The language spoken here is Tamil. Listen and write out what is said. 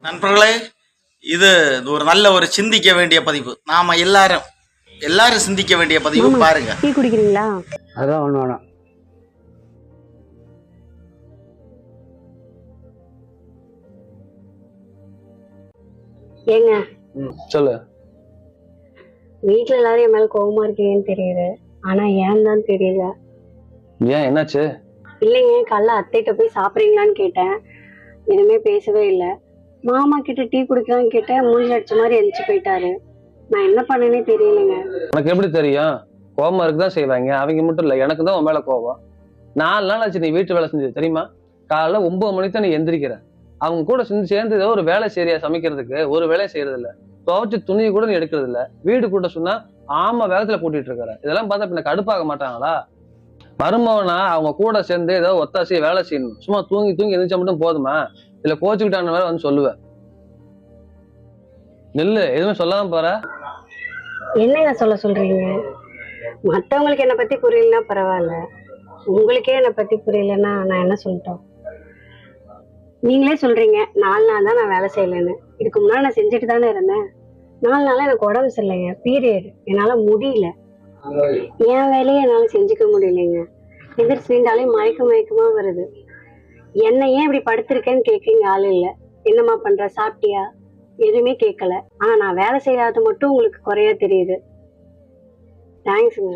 நண்பர்களே, இது ஒரு நல்ல ஒரு சிந்திக்க வேண்டிய பதிவு. நாம எல்லாரும் சிந்திக்க வேண்டிய பதிவு. மாமா, பாருங்க. டீ குடிக்கிறீங்களா? அதான் ஒன்று வேணும். ஏங்க, சொல்லு. வீட்டுல எல்லாரும் என் மேல கோவமா இருக்கீங்கன்னு தெரியுது. ஆனா ஏன் தான் தெரியல. ஏன், என்னாச்சு? இல்லைங்க, காலைல அத்தைகிட்ட போய் சாப்பிட்றீங்களான்னு கேட்டேன். எதுவுமே பேசவே இல்லை. மாமா கிட்ட டீ குடிக்கலான்னு கேட்டேன். மூஞ்சி அடிச்ச மாதிரி எந்திரிச்சு போயிட்டாரு. நான் என்ன பண்ணேனே தெரியலைங்க. உனக்கு எப்படி தெரியும்? கோபமா இருக்குதான் செய்வாங்க. அவங்க மட்டும் இல்ல, எனக்கு தான் உன் மேல கோபம். 4 நாள் ஆச்சு நீ வீட்டு வேலை செஞ்சது தெரியுமா? காலைல 9 மணிக்கு தான் நீ எந்திரிக்கிற. அவங்க கூட சேர்ந்து ஏதோ ஒரு வேலை சரியா சமைக்கிறதுக்கு ஒரு வேலையை செய்யறது இல்ல. துவைச்சு துணியை கூட நீ எடுக்கிறது இல்ல. வீடு கூட்ட சொன்னா ஆமா வேகத்துல கூட்டிட்டு இருக்கிற. இதெல்லாம் பார்த்தா பின்ன கடுப்பாக மாட்டாங்களா? மருமவனா அவங்க கூட சேர்ந்து ஏதோ ஒத்தாசி வேலை செய்யணும். சும்மா தூங்கி எந்திரிச்சா மட்டும் போதுமா? இல்ல கோச்சுக்கிட்டான வேற வந்து சொல்லுவேன். நெல்லு எதுவுமே சொல்லாம போற. என்னங்க சொல்ல சொல்றீங்க? மத்தவங்களுக்கு என்னை பத்தி புரியலன்னா பரவாயில்ல, உங்களுக்கே என்னை பத்தி புரியலன்னா நான் என்ன சொல்லிட்டோம்? நீங்களே சொல்றீங்க 4 நாள் தான் நான் வேலை செய்யலைன்னு. இதுக்கு முன்னாடி நான் செஞ்சுட்டு தானே இருந்தேன். 4 நாளா எனக்கு உடம்பு சரியில்லைங்க, பீரியட். என்னால முடியல. என் வேலையை என்னால செஞ்சுக்க முடியலைங்க. எதிர்த்து நின்றாலே மயக்கமா வருது. என்ன ஏன் இப்படி படுத்திருக்கேன்னு கேட்குறீங்க ஆள் இல்லை. என்னம்மா பண்ற, சாப்பிட்டியா? எதுவுமே கேட்கல. ஆனா நான் வேலை செய்யாதது மட்டும் உங்களுக்கு குறையா தெரியுது. தேங்க்ஸுங்க.